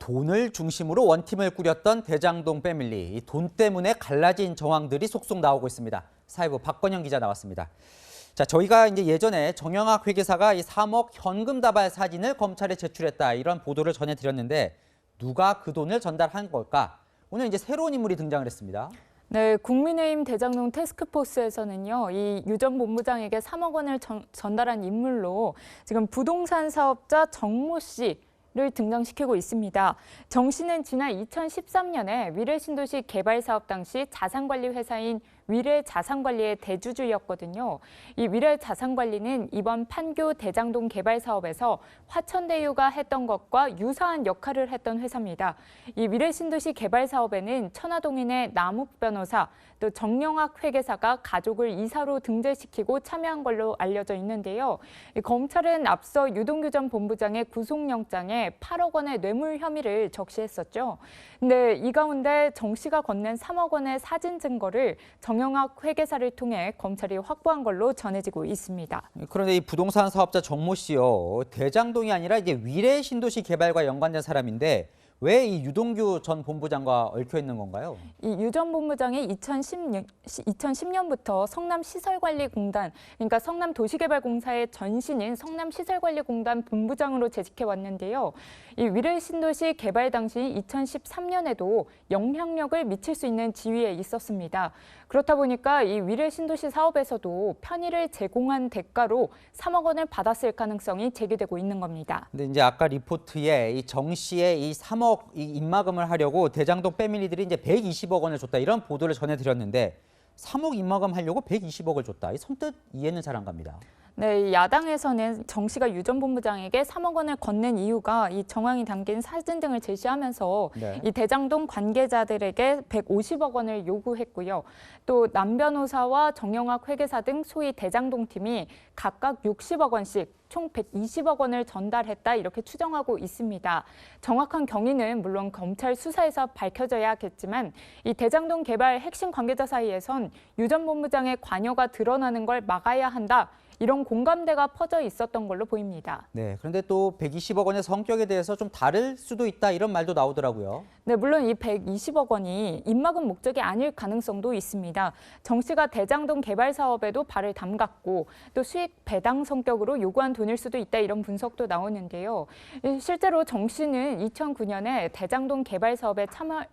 돈을 중심으로 원팀을 꾸렸던 대장동 패밀리. 이 돈 때문에 갈라진 정황들이 속속 나오고 있습니다. 사회부 박건영 기자 나왔습니다. 자, 저희가 이제 예전에 정영학 회계사가 이 3억 현금 다발 사진을 검찰에 제출했다, 이런 보도를 전해드렸는데 누가 그 돈을 전달한 걸까? 오늘 이제 새로운 인물이 등장을 했습니다. 네, 국민의힘 대장동 태스크포스에서는요, 이 유 전 본부장에게 3억 원을 전달한 인물로 지금 부동산 사업자 정모 씨를 등장시키고 있습니다. 정 씨는 지난 2013년에 위례신도시 개발사업 당시 자산관리 회사인 위례자산관리의 대주주였거든요. 이 위례자산관리는 이번 판교 대장동 개발 사업에서 화천대유가 했던 것과 유사한 역할을 했던 회사입니다. 이 위례신도시 개발 사업에는 천화동인의 남욱 변호사, 또 정영학 회계사가 가족을 이사로 등재시키고 참여한 걸로 알려져 있는데요. 검찰은 앞서 유동규 전 본부장의 구속영장에 8억 원의 뇌물 혐의를 적시했었죠. 근데 이 가운데 정 씨가 건넨 3억 원의 사진 증거를 정영학 회계사를 통해 검찰이 확보한 걸로 전해지고 있습니다. 그런데 이 부동산 사업자 정모 씨요, 대장동이 아니라 이제 위례 신도시 개발과 연관된 사람인데 왜 이 유동규 전 본부장과 얽혀 있는 건가요? 이 유 전 본부장이 2010년부터 성남시설관리공단, 그러니까 성남도시개발공사의 전신인 성남시설관리공단 본부장으로 재직해 왔는데요. 이 위례신도시 개발 당시 2013년에도 영향력을 미칠 수 있는 지위에 있었습니다. 그렇다 보니까 이 위례신도시 사업에서도 편의를 제공한 대가로 3억 원을 받았을 가능성이 제기되고 있는 겁니다. 근데 이제 아까 리포트에 이 정 씨의 이 3억 이 입마금을 하려고 대장동 패밀리들이 이제 120억 원을 줬다, 이런 보도를 전해드렸는데 3억 입마금 하려고 120억을 줬다. 이 선뜻 이해는 잘 안 갑니다. 네, 야당에서는 정 씨가 유 전 본부장에게 3억 원을 건넨 이유가 이 정황이 담긴 사진 등을 제시하면서 이 대장동 관계자들에게 150억 원을 요구했고요. 또 남 변호사와 정영학 회계사 등 소위 대장동 팀이 각각 60억 원씩 총 120억 원을 전달했다, 이렇게 추정하고 있습니다. 정확한 경위는 물론 검찰 수사에서 밝혀져야겠지만 이 대장동 개발 핵심 관계자 사이에선 유 전 본부장의 관여가 드러나는 걸 막아야 한다, 이런 공감대가 퍼져 있었던 걸로 보입니다. 네, 그런데 또 120억 원의 성격에 대해서 좀 다를 수도 있다, 이런 말도 나오더라고요. 네, 물론 이 120억 원이 입막음 목적이 아닐 가능성도 있습니다. 정 씨가 대장동 개발 사업에도 발을 담갔고 또 수익 배당 성격으로 요구한 돈일 수도 있다, 이런 분석도 나오는데요. 실제로 정 씨는 2009년에 대장동 개발 사업에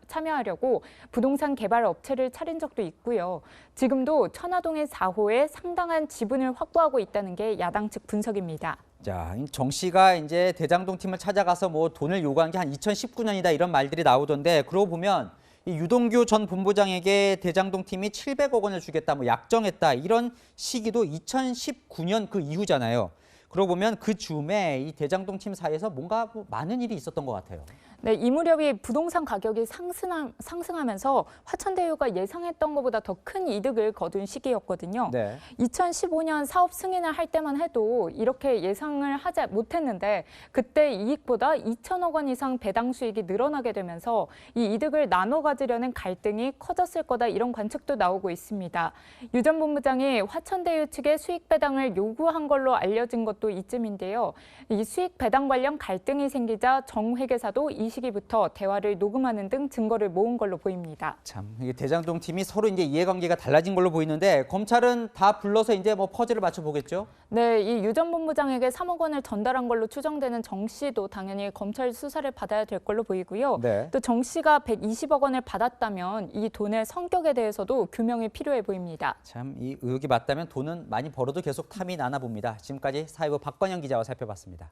참여하려고 부동산 개발 업체를 차린 적도 있고요. 지금도 천화동의 4호에 상당한 지분을 확보하고 있다는 게 야당 측 분석입니다. 자, 정 씨가 이제 대장동 팀을 찾아가서 뭐 돈을 요구한 게 한 2019년이다, 이런 말들이 나오던데, 그러고 보면 이 유동규 전 본부장에게 대장동 팀이 700억 원을 주겠다, 뭐 약정했다, 이런 시기도 2019년 그 이후잖아요. 그러고 보면 그 즈음에 이 대장동 팀 사이에서 뭔가 많은 일이 있었던 것 같아요. 네, 이 무렵이 부동산 가격이 상승하면서 화천대유가 예상했던 것보다 더 큰 이득을 거둔 시기였거든요. 네. 2015년 사업 승인을 할 때만 해도 이렇게 예상을 하지 못했는데 그때 이익보다 2천억 원 이상 배당 수익이 늘어나게 되면서 이 이득을 나눠 가지려는 갈등이 커졌을 거다, 이런 관측도 나오고 있습니다. 유 전 본부장이 화천대유 측에 수익 배당을 요구한 걸로 알려진 것도 이쯤인데요. 이 수익 배당 관련 갈등이 생기자 정 회계사도 이 시기부터 대화를 녹음하는 등 증거를 모은 걸로 보입니다. 참, 이게 대장동 팀이 서로 이제 이해관계가 달라진 걸로 보이는데 검찰은 다 불러서 이제 뭐 퍼즐을 맞춰 보겠죠? 네, 이 유 전 본부장에게 3억 원을 전달한 걸로 추정되는 정 씨도 당연히 검찰 수사를 받아야 될 걸로 보이고요. 네. 또 정 씨가 120억 원을 받았다면 이 돈의 성격에 대해서도 규명이 필요해 보입니다. 참, 이 의혹이 맞다면 돈은 많이 벌어도 계속 탐이 나나 봅니다. 지금까지 사회부 박건영 기자와 살펴봤습니다.